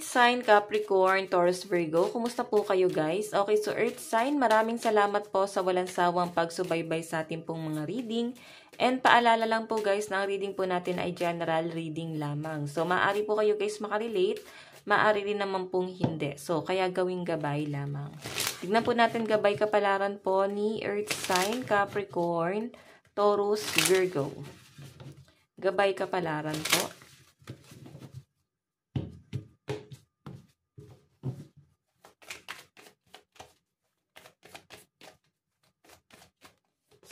Earth sign, Capricorn, Taurus, Virgo. Kumusta po kayo guys? Okay, so Earth sign, maraming salamat po sa walang sawang pagsubaybay sa ating pong mga reading. And paalala lang po guys, na ang reading po natin ay general reading lamang. So maaari po kayo guys makarelate, maaari rin naman pong hindi. So kaya gawing gabay lamang. Tignan po natin gabay kapalaran po ni Earth sign, Capricorn, Taurus, Virgo. Gabay kapalaran po.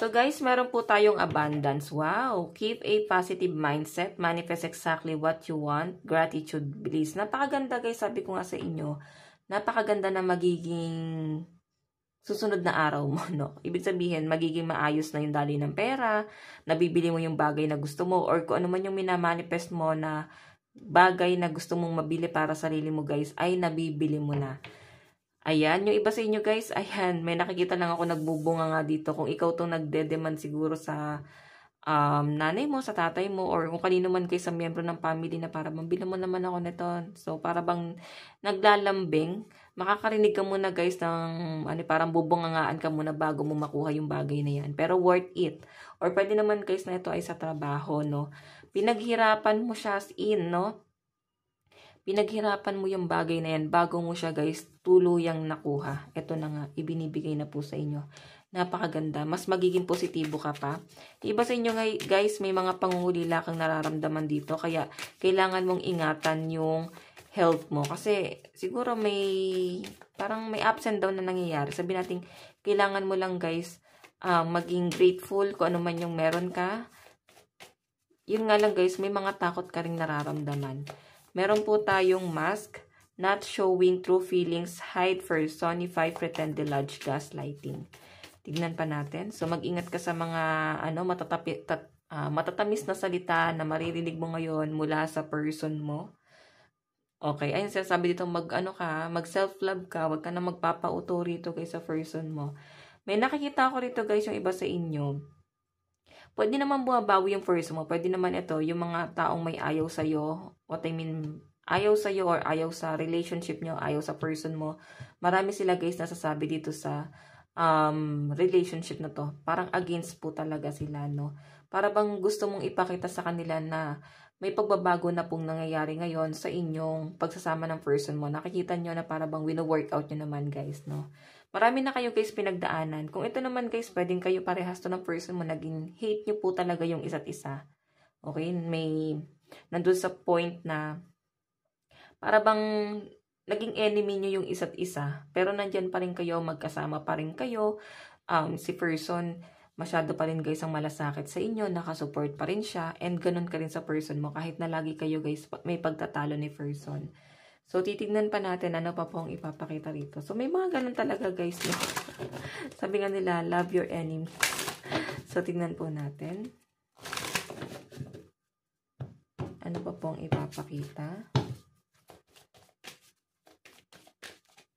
So guys, meron po tayong abundance. Wow! Keep a positive mindset. Manifest exactly what you want. Gratitude, bliss. Napakaganda guys, sabi ko nga sa inyo. Napakaganda na magiging susunod na araw mo, no? Ibig sabihin, magiging maayos na yung daloy ng pera, nabibili mo yung bagay na gusto mo, or kung ano man yung minamanifest mo na bagay na gusto mong mabili para sa sarili mo guys, ay nabibili mo na. Ayan, yung iba sa inyo guys, ayan, may nakikita lang ako nagbubunga nga dito. Kung ikaw tong nagde-demand siguro sa nanay mo, sa tatay mo, or kung kanino man kayo sa miyembro ng family na para mambili mo naman ako nito. So, para bang naglalambing, makakarinig ka muna guys ng, parang bubungangaan ka muna bago mo makuha yung bagay na yan. Pero worth it. Or pwede naman guys na ito ay sa trabaho, no? Pinaghirapan mo siya as in, no? Pinaghirapan mo yung bagay na yan bago mo siya guys tuluyang nakuha. Ito na nga, ibinibigay na po sa inyo. Napakaganda. Mas magiging positibo ka pa. Iba sa inyo guys, may mga pangungulila kang nararamdaman dito. Kaya kailangan mong ingatan yung health mo. Kasi siguro parang may ups and down na nangyayari. Sabi natin, kailangan mo lang guys maging grateful kung ano man yung meron ka. Yun nga lang guys, may mga takot ka ring nararamdaman. Meron po tayong mask, not showing true feelings, hide, personify, pretend, deludge, gaslighting. Tignan pa natin. So, mag-ingat ka sa mga matatamis na salita na maririnig mo ngayon mula sa person mo. Okay, ayun sinasabi dito, mag self-love ka, wag ka na magpapauto rito kay sa person mo. May nakikita ko rito guys, yung iba sa inyo. Pwede naman bumabawi yung person mo. Pwede naman ito, yung mga taong may ayaw sa'yo. What I mean, ayaw sa'yo or ayaw sa relationship nyo, ayaw sa person mo. Marami sila guys nasasabi dito sa relationship na to. Parang against po talaga sila, no? Para bang gusto mong ipakita sa kanila na may pagbabago na pong nangyayari ngayon sa inyong pagsasama ng person mo. Nakikita nyo na para bang wino-workout nyo naman guys, no? Marami na kayo guys pinagdaanan. Kung ito naman guys, pwedeng kayo parehas to ng person mo, naging hate nyo po talaga yung isa't isa. Okay? Nandun sa point na para bang naging enemy nyo yung isa't isa. Pero nandyan pa rin kayo, magkasama pa rin kayo. Si person, masyado pa rin guys ang malasakit sa inyo, nakasupport pa rin siya, and ganun ka rin sa person mo. Kahit na lagi kayo guys, may pagtatalo ni person. So, titignan pa natin ano pa po ang ipapakita rito. So, may mga ganun talaga guys. No? Sabi nga nila, love your enemy. So, tignan po natin. Ano pa po ang ipapakita?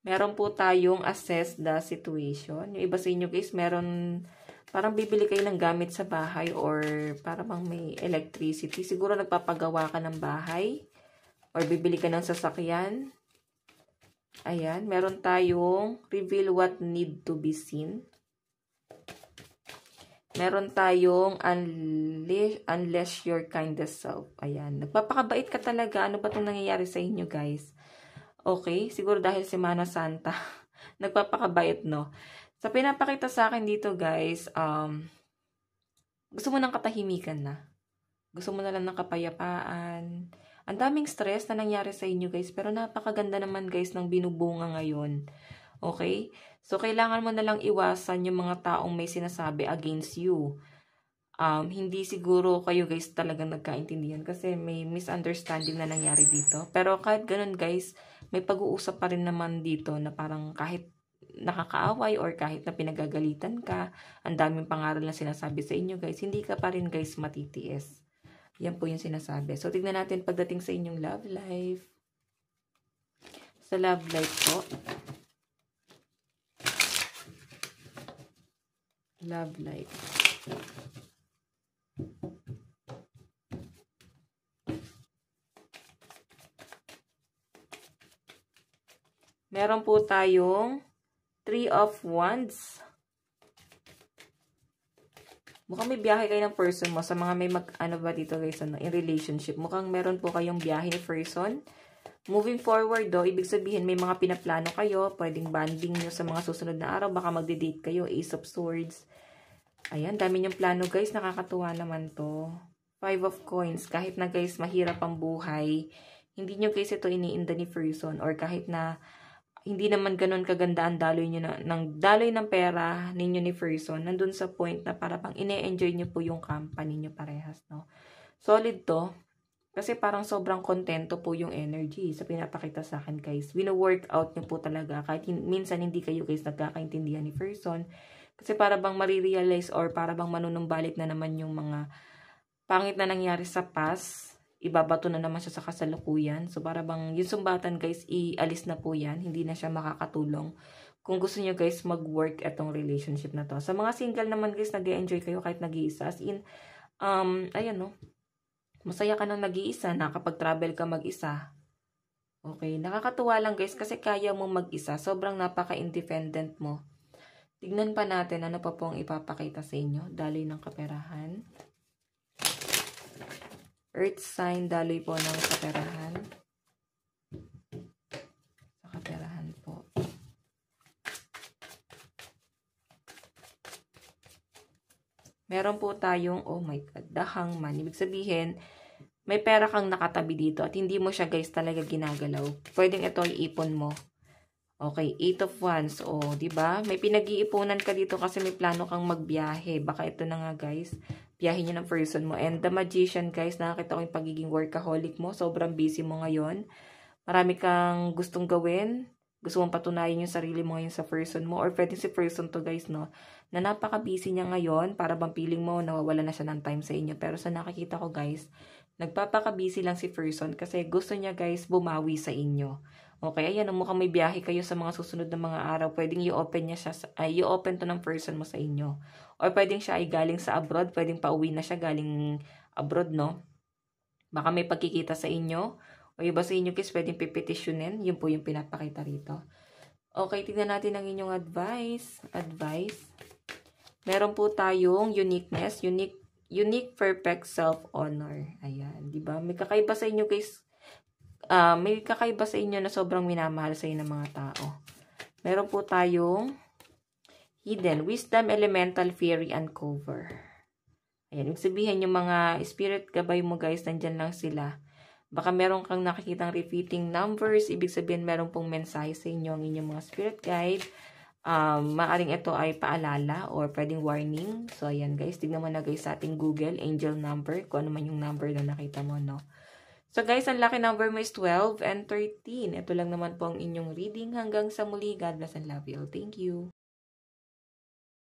Meron po tayong assess the situation. Yung iba sa inyo guys, meron parang bibili kayo ng gamit sa bahay or parang may electricity. Siguro nagpapagawa ka ng bahay. Or bibili ka ng sasakyan. Ayan. Meron tayong reveal what need to be seen. Meron tayong unleash your kindest self. Ayan. Nagpapakabait ka talaga. Ano ba itong nangyayari sa inyo guys? Okay. Siguro dahil Semana Santa. Nagpapakabait, no? Sa pinapakita sa akin dito guys, gusto mo ng katahimikan na. Gusto mo na lang ng kapayapaan. Ang daming stress na nangyari sa inyo guys, pero napakaganda naman guys ng binubunga ngayon. Okay? So, kailangan mo na lang iwasan yung mga taong may sinasabi against you. Hindi siguro kayo guys talagang nagkaintindihan kasi may misunderstanding na nangyari dito. Pero kahit ganun guys, may pag-uusap pa rin naman dito na parang kahit nakakaaway or kahit na pinagagalitan ka, ang daming pangaral na sinasabi sa inyo guys, hindi ka pa rin guys matitiis. Yan po yung sinasabi. So, tignan natin pagdating sa inyong love life. Sa love life po. Love life. Meron po tayong 3 of Wands. Mukhang may biyahe kayo ng person mo. Sa mga may ano ba dito guys, in relationship. Mukhang meron po kayong biyahe ni person. Moving forward ibig sabihin may mga pinaplano kayo. Pwedeng banding nyo sa mga susunod na araw. Baka magde-date kayo. Ace of Swords. Ayan, dami nyong plano guys. Nakakatuwa naman to. 5 of Coins. Kahit na guys, mahirap ang buhay. Hindi nyo guys ito iniinda ni person. Or kahit na hindi naman ganun kaganda ang daloy ng pera ninyo ni person. Nandun sa point na para bang ine-enjoy nyo po yung company nyo parehas, no? Solid to. Kasi parang sobrang kontento po yung energy sa pinapakita sa akin, guys. Wino-workout nyo po talaga. Kahit minsan hindi kayo, guys, nagkakaintindihan ni person. Kasi para bang marirealize or para bang manunumbalik na naman yung mga pangit na nangyari sa past. Ibabato na naman siya sa kasalukuyan. So, para bang yung sumbatan, guys, ialis na po yan. Hindi na siya makakatulong. Kung gusto niyo guys, mag-work etong relationship na to. Sa mga single naman, guys, nag-enjoy kayo kahit nag-iisa. As in, ayan, no? Masaya ka nang nag-iisa, nakapag-travel ka mag-isa. Okay, nakakatuwa lang, guys, kasi kaya mo mag-isa. Sobrang napaka-independent mo. Tignan pa natin ano pa po ang ipapakita sa inyo. Daloy ng kaperahan. Earth sign, daloy po ng kaperahan. Sa kaperahan po. Meron po tayong, oh my God, the Hangman. Ibig sabihin, may pera kang nakatabi dito at hindi mo siya guys talaga ginagalaw. Pwedeng ito ay ipon mo. Okay, 8 of Wands. Oh, di ba? May pinag-iipunan ka dito kasi may plano kang magbiyahe. Baka ito na nga guys. Biyahe niyo ng person mo. And the Magician guys, nakakita ko yung pagiging workaholic mo. Sobrang busy mo ngayon. Marami kang gustong gawin. Gusto mong patunayan yung sarili mo ngayon sa person mo. Or pwede si person to guys, no? Na napaka-busy niya ngayon. Para bang feeling mo, nawawala na siya ng time sa inyo. Pero sa nakikita ko guys, nagpapaka-busy lang si person kasi gusto niya guys bumawi sa inyo. Okay, ayan, mukhang may biyahe kayo sa mga susunod na mga araw. Pwedeng i-open niya siya, i-open to ng person mo sa inyo. Or pwedeng siya ay galing sa abroad, pwedeng pauwi na siya galing abroad, no? Baka may pagkikita sa inyo. O iba sa inyo, guys, pwedeng pipetisyonin. Yun po yung pinapakita rito. Okay, tignan natin ang inyong advice. Meron po tayong uniqueness, unique perfect self-honor. Ayan, di ba? May kakaiba sa inyo, guys. May kakaiba sa inyo na sobrang minamahal sa inyo ng mga tao. Meron po tayong hidden wisdom, elemental, fairy, uncover. Ayan, ibig sabihin yung mga spirit gabay mo guys, nandyan lang sila. Baka meron kang nakikitang repeating numbers, ibig sabihin meron pong mensahe sa inyo ang inyong mga spirit guide. Maaring ito ay paalala or pwedeng warning. So, ayan guys, tignan mo na guys sa ating Google, angel number, kung ano man yung number na nakita mo, no? So guys, ang lucky number mo is 12 and 13. Ito lang naman po ang inyong reading. Hanggang sa muli, God bless and love you all. Thank you.